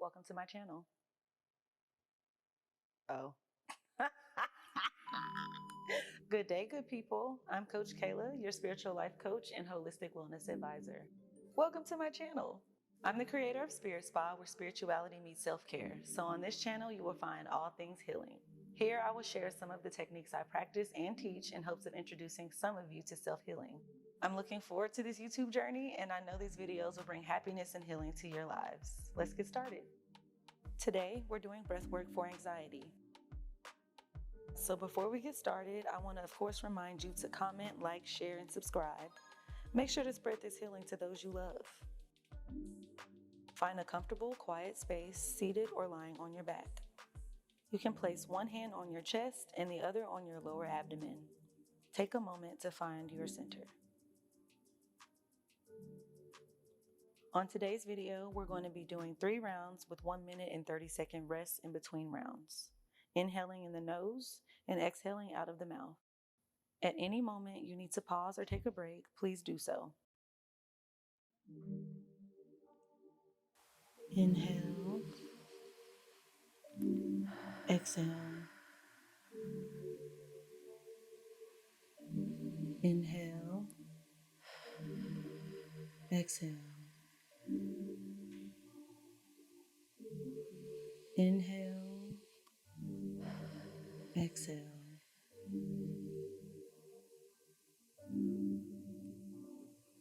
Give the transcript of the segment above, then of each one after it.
Welcome to my channel. Oh. Good day, good people. I'm Coach Chaela, your spiritual life coach and holistic wellness advisor. Welcome to my channel. I'm the creator of Spirit Spa, where spirituality meets self-care. So on this channel, you will find all things healing. Here, I will share some of the techniques I practice and teach in hopes of introducing some of you to self-healing. I'm looking forward to this YouTube journey, and I know these videos will bring happiness and healing to your lives. Let's get started. Today, we're doing breathwork for anxiety. So before we get started, I want to, of course, remind you to comment, like, share, and subscribe. Make sure to spread this healing to those you love. Find a comfortable, quiet space, seated or lying on your back. You can place one hand on your chest and the other on your lower abdomen. Take a moment to find your center. On today's video, we're going to be doing 3 rounds with 1 minute and 30-second rest in between rounds. Inhaling in the nose and exhaling out of the mouth. At any moment you need to pause or take a break, please do so. Inhale, exhale. Inhale, exhale. Inhale, exhale.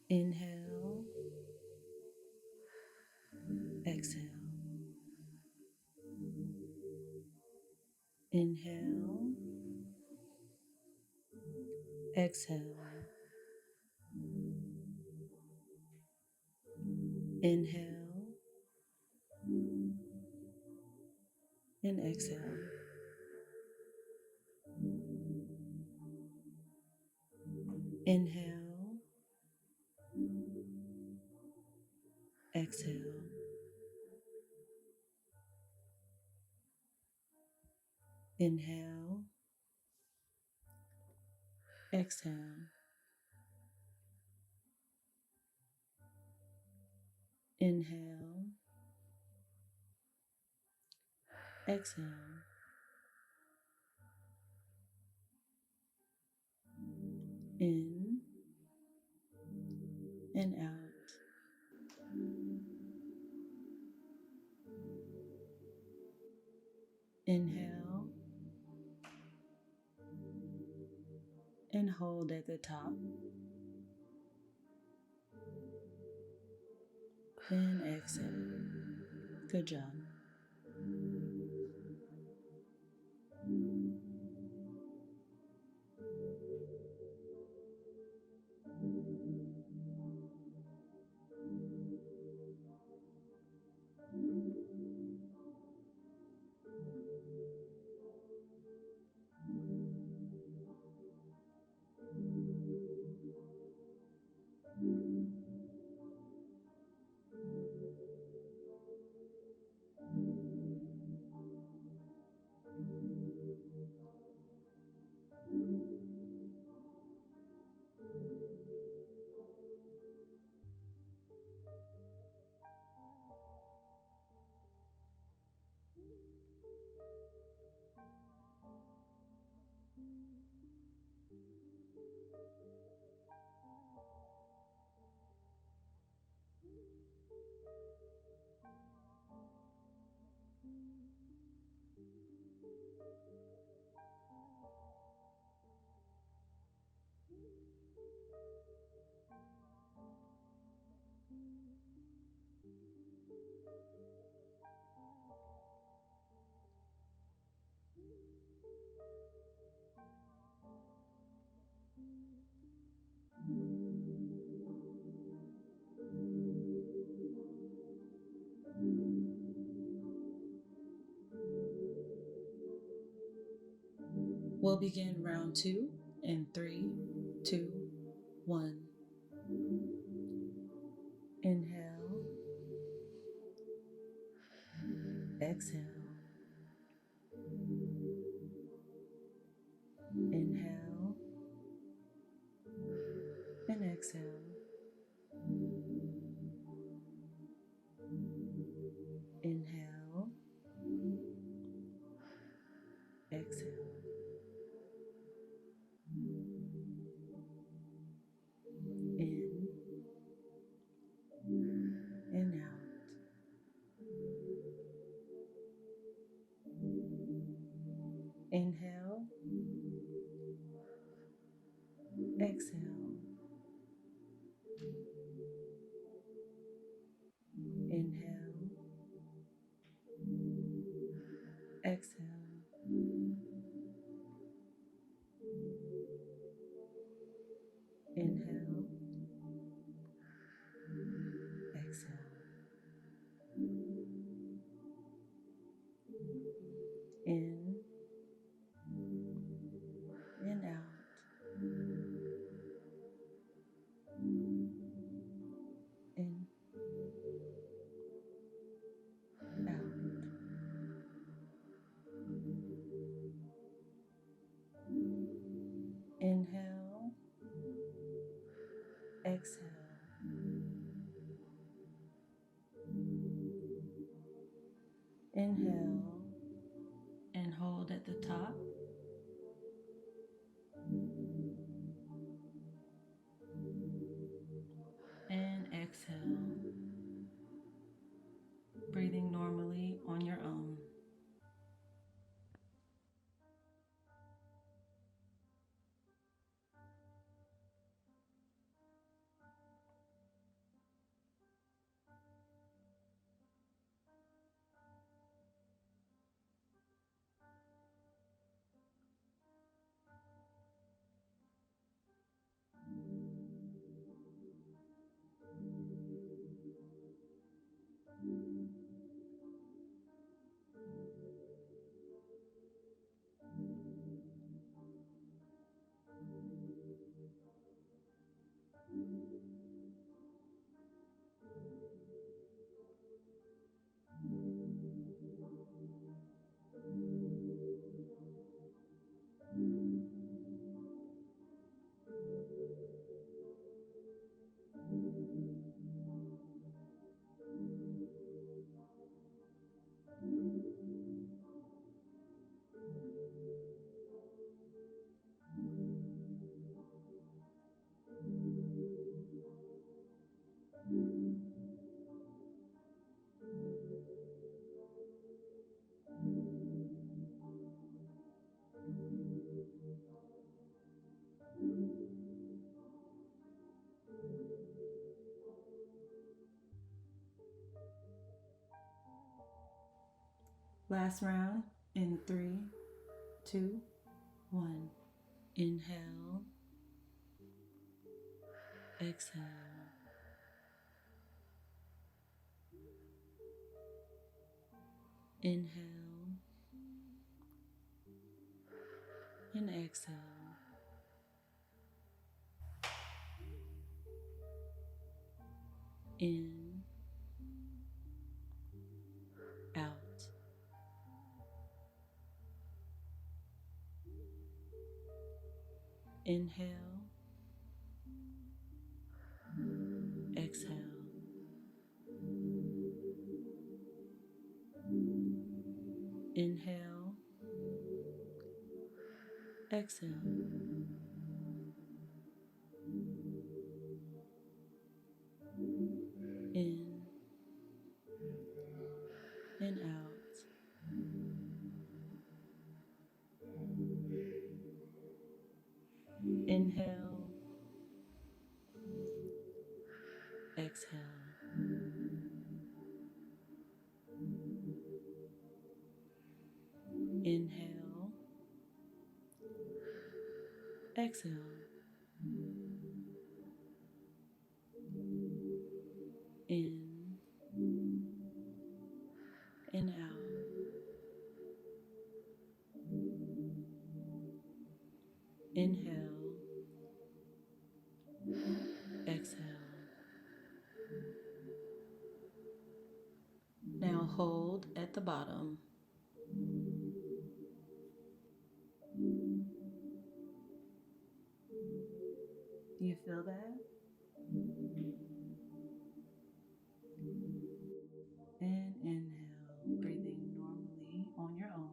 Inhale, exhale. Inhale, exhale. Inhale and exhale. Inhale, exhale. Inhale, exhale. Inhale, exhale. In and out. Inhale and hold at the top. And exhale. Good job. We'll begin round 2 in 3, 2, 1. Inhale, exhale. Inhale and exhale. Inhale Exhale. Inhale. Exhale. Inhale. Exhale. In and out. In, out. Inhale. Exhale. Inhale and hold at the top. And exhale, breathing normally on your own. Last round in 3, 2, 1. Inhale, exhale. Inhale and exhale. In, out. Inhale, exhale. Inhale, exhale. In and out. Inhale, exhale. Inhale, exhale. In and out. Inhale, exhale. Now hold at the bottom. Do you feel that? And inhale, breathing normally on your own.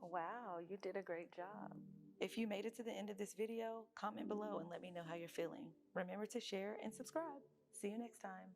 Wow, you did a great job. If you made it to the end of this video, comment below and let me know how you're feeling. Remember to share and subscribe. See you next time.